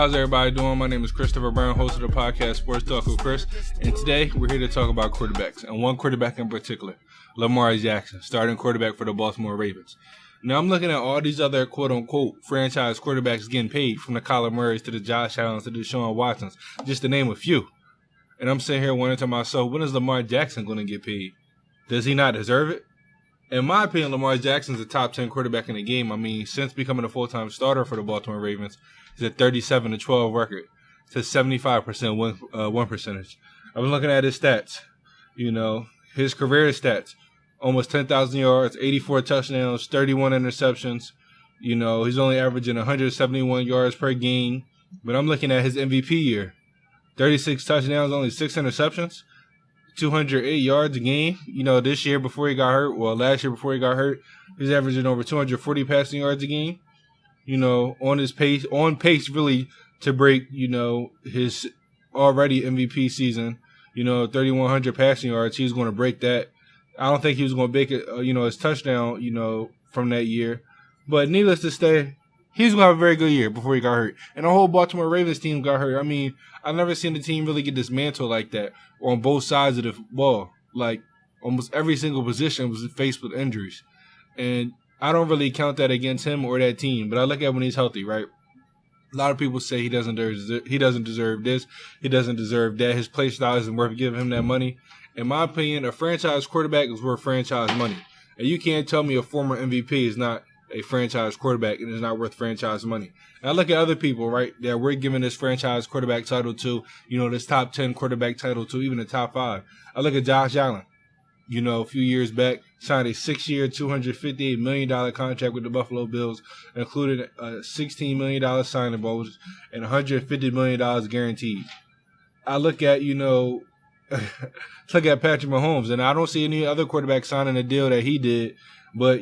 How's everybody doing? My name is Christopher Brown, host of the podcast Sports Talk with Chris, and today we're here to talk about quarterbacks, and one quarterback in particular, Lamar Jackson, starting quarterback for the Baltimore Ravens. Now I'm looking at all these other quote-unquote franchise quarterbacks getting paid, from the Kyler Murrays to the Josh Allens to the Deshaun Watsons, just to name a few. And I'm sitting here wondering to myself, when is Lamar Jackson going to get paid? Does he not deserve it? In my opinion, Lamar Jackson's a top 10 quarterback in the game. I mean, since becoming a full-time starter for the Baltimore Ravens, he's a 37-12 record to 75% win percentage. I've been looking at his stats. His career stats. Almost 10,000 yards, 84 touchdowns, 31 interceptions. He's only averaging 171 yards per game. But I'm looking at his MVP year. 36 touchdowns, only 6 interceptions. 208 yards a game. This year before he got hurt, last year before he got hurt, he's averaging over 240 passing yards a game. On pace really to break, his already MVP season, 3,100 passing yards. He's going to break that. I don't think he was going to break it, his touchdown, from that year. But needless to say, he's going to have a very good year before he got hurt. And the whole Baltimore Ravens team got hurt. I mean, I've never seen the team really get dismantled like that on both sides of the ball. Like, almost every single position was faced with injuries. And I don't really count that against him or that team. But I look at when he's healthy, right? A lot of people say he doesn't deserve this. He doesn't deserve that. His play style isn't worth giving him that money. In my opinion, a franchise quarterback is worth franchise money. And you can't tell me a former MVP is not a franchise quarterback and is not worth franchise money. And I look at other people, right, that we're giving this franchise quarterback title to, this top 10 quarterback title to, even the top 5. I look at Josh Allen. A few years back, signed a 6-year, $258 million contract with the Buffalo Bills, including a $16 million signing bonus and $150 million guaranteed. I look at, look at Patrick Mahomes, and I don't see any other quarterback signing a deal that he did, but,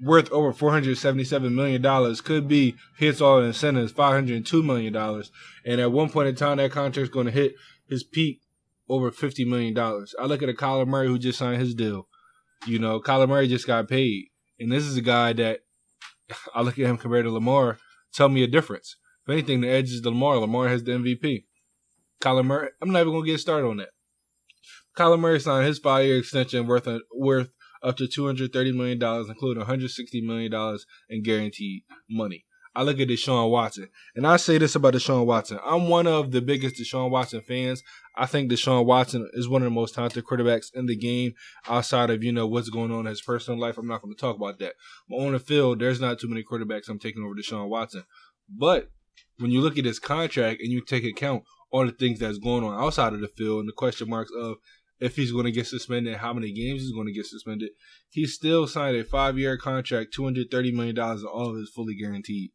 worth over $477 million, could be hits all incentives, $502 million. And at one point in time, that contract's going to hit his peak over $50 million. I look at a Kyler Murray who just signed his deal. Kyler Murray just got paid. And this is a guy that I look at him compared to Lamar, tell me a difference. If anything, the edge is Lamar. Lamar has the MVP. Kyler Murray, I'm not even going to get started on that. Kyler Murray signed his 5-year extension worth up to $230 million, including $160 million in guaranteed money. I look at Deshaun Watson, and I say this about Deshaun Watson. I'm one of the biggest Deshaun Watson fans. I think Deshaun Watson is one of the most talented quarterbacks in the game outside of, what's going on in his personal life. I'm not going to talk about that. But on the field, there's not too many quarterbacks I'm taking over Deshaun Watson. But when you look at his contract and you take account all the things that's going on outside of the field and the question marks of if he's going to get suspended, how many games he's going to get suspended, he still signed a 5-year contract, $230 million, and all of it is fully guaranteed.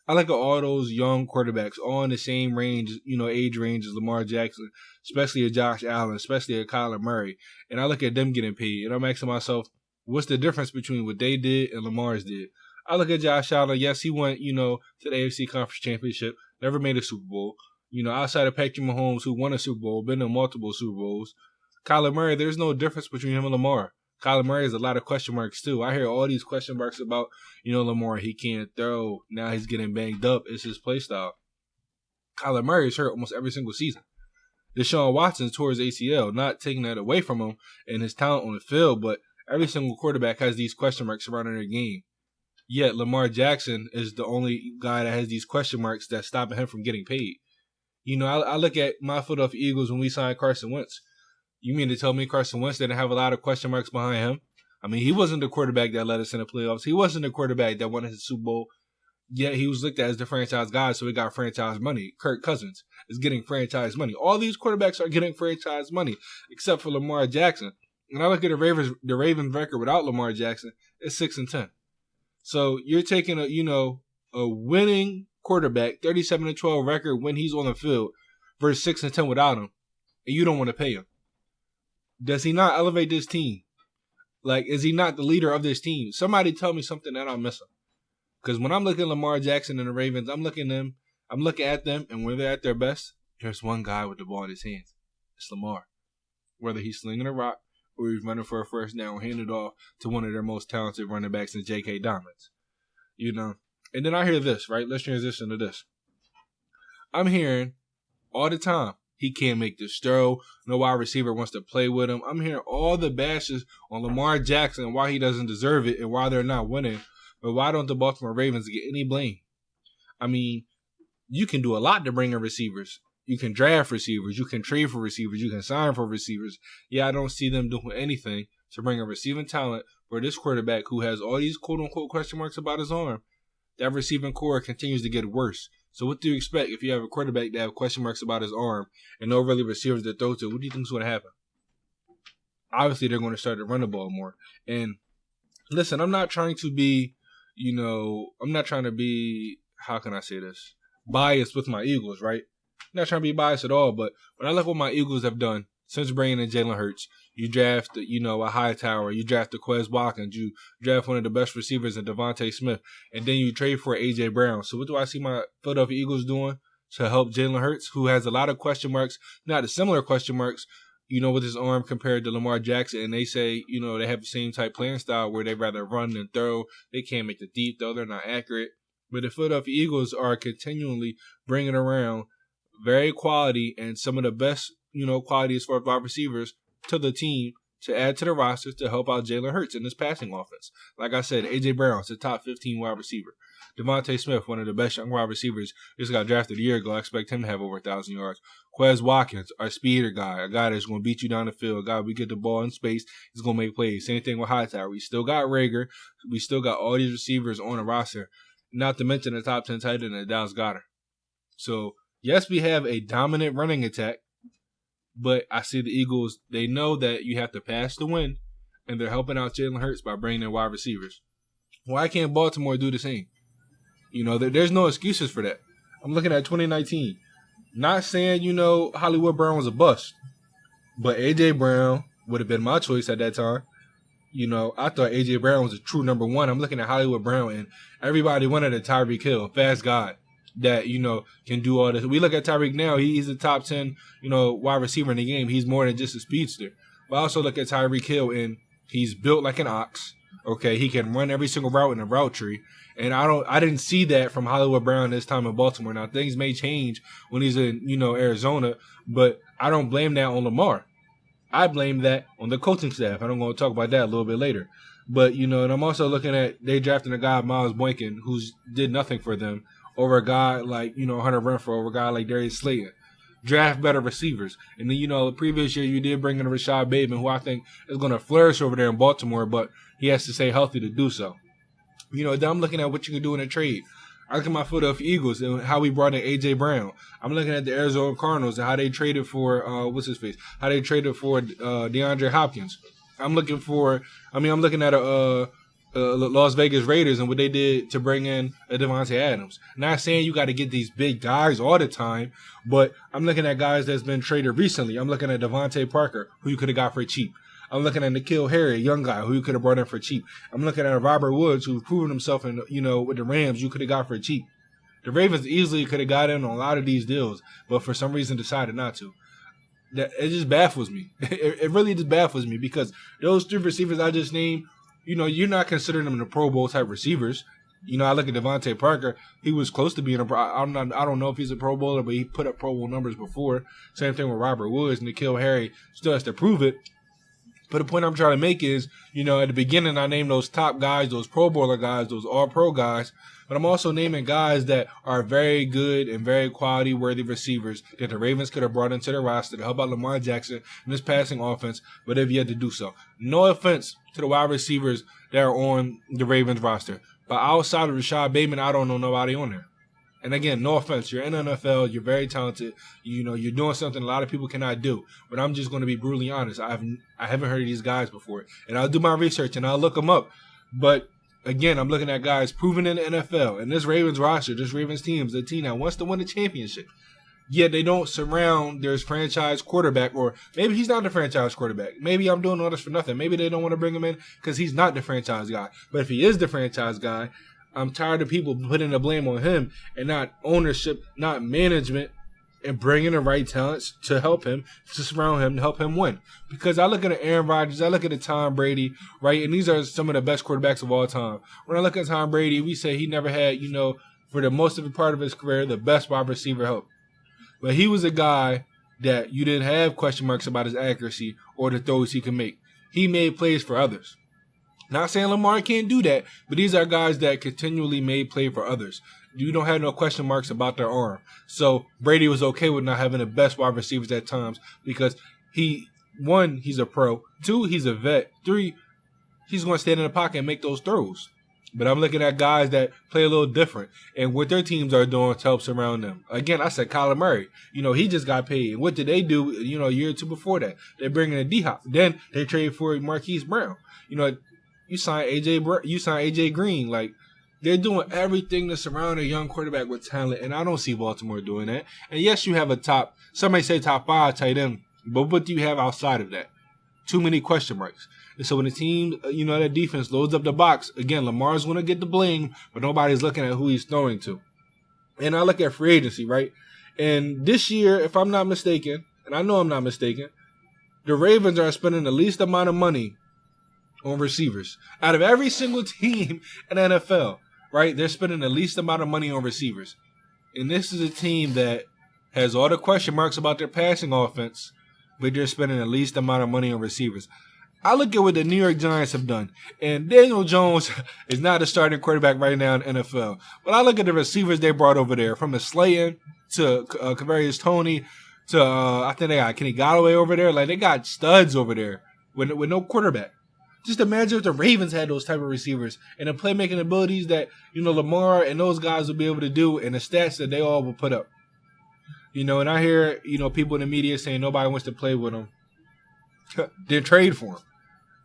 I look at all those young quarterbacks, all in the same range, age range as Lamar Jackson, especially a Josh Allen, especially a Kyler Murray, and I look at them getting paid, and I'm asking myself, what's the difference between what they did and Lamar's did? I look at Josh Allen, yes, he went, to the AFC Conference Championship, never made a Super Bowl. Outside of Patrick Mahomes, who won a Super Bowl, been in multiple Super Bowls. Kyler Murray, there's no difference between him and Lamar. Kyler Murray has a lot of question marks, too. I hear all these question marks about, Lamar, he can't throw. Now he's getting banged up. It's his play style. Kyler Murray is hurt almost every single season. Deshaun Watson tore his ACL, not taking that away from him and his talent on the field, but every single quarterback has these question marks surrounding their game. Yet Lamar Jackson is the only guy that has these question marks that's stopping him from getting paid. I look at my Philadelphia Eagles when we signed Carson Wentz. You mean to tell me Carson Wentz didn't have a lot of question marks behind him? I mean, he wasn't the quarterback that led us in the playoffs. He wasn't the quarterback that won his Super Bowl. Yet he was looked at as the franchise guy, so he got franchise money. Kirk Cousins is getting franchise money. All these quarterbacks are getting franchise money, except for Lamar Jackson. And I look at the Ravens record without Lamar Jackson, it's 6-10. So you're taking a winning quarterback, 37-12 record when he's on the field, versus 6-10 without him, and you don't want to pay him. Does he not elevate this team? Like, is he not the leader of this team? Somebody tell me something that I'm missing. Because when I'm looking at Lamar Jackson and the Ravens, I'm looking at them, and when they're at their best, there's one guy with the ball in his hands. It's Lamar. Whether he's slinging a rock or he's running for a first down, hand it off to one of their most talented running backs in J.K. Dobbins. And then I hear this, right? Let's transition to this. I'm hearing all the time he can't make this throw. No wide receiver wants to play with him. I'm hearing all the bashes on Lamar Jackson and why he doesn't deserve it and why they're not winning. But why don't the Baltimore Ravens get any blame? I mean, you can do a lot to bring in receivers. You can draft receivers. You can trade for receivers. You can sign for receivers. Yeah, I don't see them doing anything to bring a receiving talent for this quarterback who has all these quote-unquote question marks about his arm. That receiving core continues to get worse. So what do you expect if you have a quarterback that have question marks about his arm and no really receivers to throw to? What do you think is going to happen? Obviously, they're going to start to run the ball more. And listen, I'm not trying to be, how can I say this? Biased with my Eagles, right? I'm not trying to be biased at all, but when I look what my Eagles have done since bringing in Jalen Hurts, you draft, a Hightower, you draft the Quez Watkins, you draft one of the best receivers in Devontae Smith, and then you trade for A.J. Brown. So what do I see my Philadelphia Eagles doing to help Jalen Hurts, who has a lot of question marks, not the similar question marks, with his arm compared to Lamar Jackson, and they say, they have the same type playing style where they rather run than throw. They can't make the deep throw. They're not accurate. But the Philadelphia Eagles are continually bringing around very quality and some of the best, quality as far as wide receivers to the team to add to the roster to help out Jalen Hurts in this passing offense. Like I said, A.J. Brown's the top 15 wide receiver. Devontae Smith, one of the best young wide receivers, just got drafted a year ago. I expect him to have over 1,000 yards. Quez Watkins, our speeder guy, a guy that's going to beat you down the field. A guy, we get the ball in space, he's going to make plays. Same thing with Hightower. We still got Rager. We still got all these receivers on the roster, not to mention the top 10 tight end and Dallas Goedert. So, yes, we have a dominant running attack, but I see the Eagles, they know that you have to pass to win, and they're helping out Jalen Hurts by bringing in wide receivers. Why can't Baltimore do the same? There's no excuses for that. I'm looking at 2019. Not saying, Hollywood Brown was a bust, but A.J. Brown would have been my choice at that time. I thought A.J. Brown was a true number one. I'm looking at Hollywood Brown, and everybody wanted a Tyreek Hill, fast guy that, can do all this. We look at Tyreek now, he's a top 10, wide receiver in the game. He's more than just a speedster. But I also look at Tyreek Hill, and he's built like an ox. Okay, he can run every single route in a route tree. And I didn't see that from Hollywood Brown this time in Baltimore. Now, things may change when he's in, Arizona, but I don't blame that on Lamar. I blame that on the coaching staff. And I'm going to talk about that a little bit later. But, and I'm also looking at, they drafting a guy, Miles Boykin, who's did nothing for them, over a guy like, Hunter Renfrow, over a guy like Darius Slayton. Draft better receivers. And then, the previous year you did bring in Rashad Bateman, who I think is going to flourish over there in Baltimore, but he has to stay healthy to do so. Then I'm looking at what you can do in a trade. I look at my Philadelphia Eagles and how we brought in A.J. Brown. I'm looking at the Arizona Cardinals and how they traded for, How they traded for DeAndre Hopkins. I'm looking at a Las Vegas Raiders and what they did to bring in a Devontae Adams. Not saying you got to get these big guys all the time, but I'm looking at guys that's been traded recently. I'm looking at Devontae Parker, who you could have got for cheap. I'm looking at N'Keal Harry, a young guy who you could have brought in for cheap. I'm looking at Robert Woods, who's proven himself in, with the Rams, you could have got for cheap. The Ravens easily could have got in on a lot of these deals, but for some reason decided not to. It just baffles me. It really just baffles me because those three receivers I just named, you're not considering them the Pro Bowl type receivers. I look at Devontae Parker. He was close to being I don't know if he's a Pro Bowler, but he put up Pro Bowl numbers before. Same thing with Robert Woods. N'Keal Harry still has to prove it. But the point I'm trying to make is, at the beginning I named those top guys, those Pro Bowler guys, those All-Pro guys. But I'm also naming guys that are very good and very quality-worthy receivers that the Ravens could have brought into the roster to help out Lamar Jackson in this passing offense, but they've yet to do so. No offense to the wide receivers that are on the Ravens roster. But outside of Rashad Bateman, I don't know nobody on there. And again, no offense. You're in the NFL. You're very talented. You're doing something a lot of people cannot do. But I'm just going to be brutally honest. I haven't heard of these guys before. And I'll do my research and I'll look them up. But again, I'm looking at guys proven in the NFL. And this Ravens roster, this Ravens team is a team that wants to win a championship. Yet they don't surround their franchise quarterback, or maybe he's not the franchise quarterback. Maybe I'm doing all this for nothing. Maybe they don't want to bring him in because he's not the franchise guy. But if he is the franchise guy, I'm tired of people putting the blame on him and not ownership, not management, and bringing the right talents to help him, to surround him, to help him win. Because I look at Aaron Rodgers, I look at Tom Brady, right? And these are some of the best quarterbacks of all time. When I look at Tom Brady, we say he never had, for the most of the part of his career, the best wide receiver help. But he was a guy that you didn't have question marks about his accuracy or the throws he can make. He made plays for others. Not saying Lamar can't do that, but these are guys that continually made play for others. You don't have no question marks about their arm. So Brady was okay with not having the best wide receivers at times because one, he's a pro. Two, he's a vet. Three, he's going to stand in the pocket and make those throws. But I'm looking at guys that play a little different and what their teams are doing to help surround them. Again, I said Kyler Murray. He just got paid. And what did they do, a year or two before that? They bring in a D-Hop. Then they trade for Marquise Brown. You sign AJ Green. Like, they're doing everything to surround a young quarterback with talent, and I don't see Baltimore doing that. And yes, you have somebody say top 5 tight end, but what do you have outside of that? Too many question marks. And so when the team, that defense loads up the box, again, Lamar's going to get the blame, but nobody's looking at who he's throwing to. And I look at free agency, right? And this year, if I'm not mistaken, and I know I'm not mistaken, the Ravens are spending the least amount of money on receivers. Out of every single team in the NFL, right, they're spending the least amount of money on receivers. And this is a team that has all the question marks about their passing offense, but they're spending the least amount of money on receivers. I look at what the New York Giants have done, and Daniel Jones is not a starting quarterback right now in the NFL. But I look at the receivers they brought over there, from the Slayton to Kadarius Toney to I think they got Kenny Golladay over there. Like, they got studs over there with no quarterback. Just imagine if the Ravens had those type of receivers and the playmaking abilities that, Lamar and those guys would be able to do and the stats that they all will put up. And I hear, people in the media saying nobody wants to play with them. Then trade for them.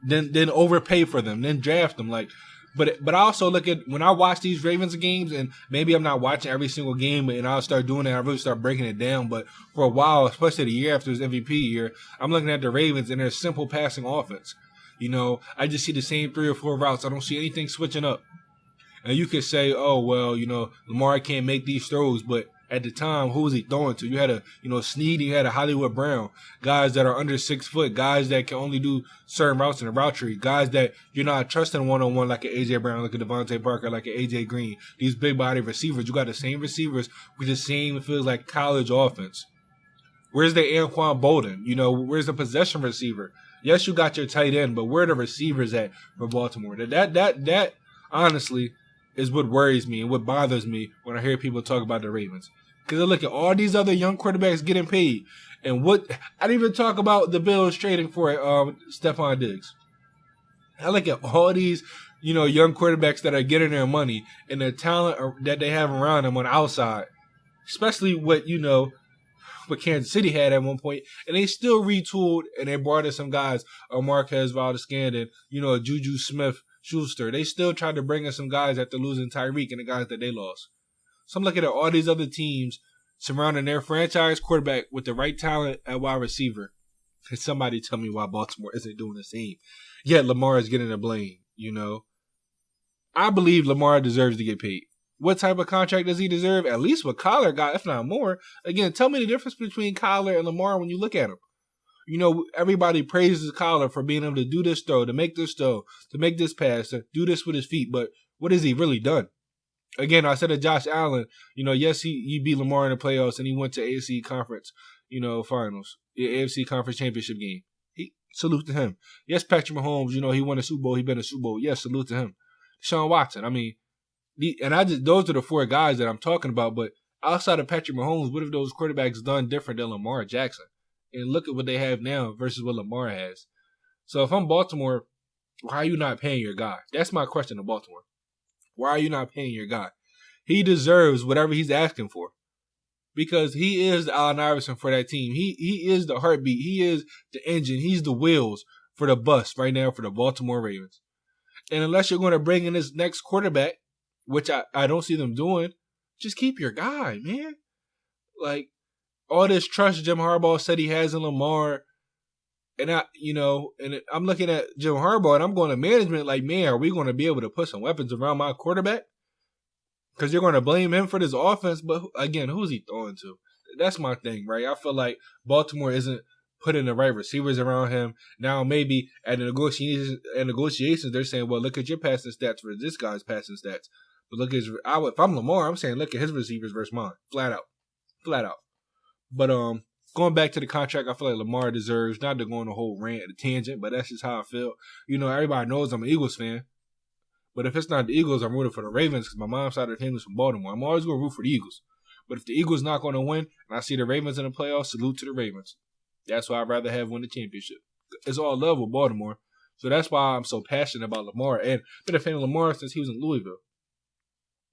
Then overpay for them. Then draft them. But I also look at, when I watch these Ravens games, and maybe I'm not watching every single game, and I'll start doing it, I really start breaking it down. But for a while, especially the year after his MVP year, I'm looking at the Ravens and their simple passing offense. I just see the same 3 or 4 routes. I don't see anything switching up. And you could say, oh, well, Lamar can't make these throws. But at the time, who was he throwing to? You had a, Snead, you had a Hollywood Brown. Guys that are under 6 foot. Guys that can only do certain routes in the route tree. Guys that you're not trusting one-on-one like an A.J. Brown, like a Devontae Parker, like an A.J. Green. These big-body receivers. You got the same receivers with the same, it feels like, college offense. Where's the Anquan Bolden? Where's the possession receiver? Yes, you got your tight end, but where are the receivers at for Baltimore? That honestly is what worries me and what bothers me when I hear people talk about the Ravens. Because I look at all these other young quarterbacks getting paid, and I didn't even talk about the Bills trading for Stephon Diggs. I look at all these, young quarterbacks that are getting their money and the talent that they have around them on the outside, especially what Kansas City had at one point, and they still retooled and they brought in some guys, Marquez Valdez-Scantling, Juju Smith-Schuster. They still tried to bring in some guys after losing Tyreek and the guys that they lost. So I'm looking at all these other teams surrounding their franchise quarterback with the right talent at wide receiver. Can somebody tell me why Baltimore isn't doing the same? Yet Lamar is getting the blame, I believe Lamar deserves to get paid. What type of contract does he deserve? At least what Kyler got, if not more. Again, tell me the difference between Kyler and Lamar when you look at him. Everybody praises Kyler for being able to do this throw, to make this throw, to make this pass, to do this with his feet. But what has he really done? Again, I said to Josh Allen, yes, he beat Lamar in the playoffs and he went to AFC Conference, finals, AFC Conference Championship game. Salute to him. Yes, Patrick Mahomes, he won a Super Bowl, he been a Super Bowl. Yes, salute to him. Deshaun Watson, those are the 4 guys that I'm talking about, but outside of Patrick Mahomes, what have those quarterbacks done different than Lamar Jackson? And look at what they have now versus what Lamar has. So if I'm Baltimore, why are you not paying your guy? That's my question to Baltimore. Why are you not paying your guy? He deserves whatever he's asking for. Because he is the Allen Iverson for that team. He is the heartbeat. He is the engine. He's the wheels for the bus right now for the Baltimore Ravens. And unless you're going to bring in this next quarterback, which I don't see them doing, just keep your guy, man. Like, all this trust Jim Harbaugh said he has in Lamar, and I'm looking at Jim Harbaugh and I'm going to management like, man, are we going to be able to put some weapons around my quarterback? Because you're going to blame him for this offense, but again, who's he throwing to? That's my thing, right? I feel like Baltimore isn't putting the right receivers around him. Now maybe at the negotiations, they're saying, well, look at your passing stats for this guy's passing stats. But look at if I'm Lamar, I'm saying look at his receivers versus mine. Flat out. But going back to the contract, I feel like Lamar deserves, not to go on a whole rant and tangent, but that's just how I feel. You know, everybody knows I'm an Eagles fan. But if it's not the Eagles, I'm rooting for the Ravens because my mom's side of the family is from Baltimore. I'm always going to root for the Eagles. But if the Eagles not going to win and I see the Ravens in the playoffs, salute to the Ravens. That's why I'd rather have win the championship. It's all love with Baltimore. So that's why I'm so passionate about Lamar. And I've been a fan of Lamar since he was in Louisville.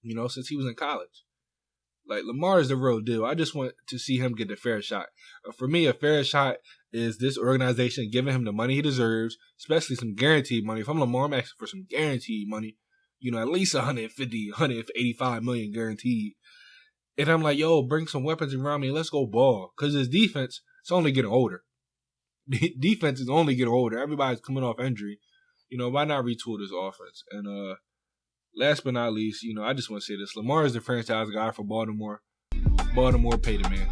You know, since he was in college. Like, Lamar is the real deal. I just want to see him get a fair shot. For me, a fair shot is this organization giving him the money he deserves, especially some guaranteed money. If I'm Lamar, I'm asking for some guaranteed money. You know, at least 150, 185 million guaranteed. And I'm like, yo, bring some weapons around me. Let's go ball. Because his defense, it's only getting older. Defense is only getting older. Everybody's coming off injury. You know, why not retool this offense? And last but not least, you know, I just want to say this. Lamar is the franchise guy for Baltimore. Baltimore paid the man.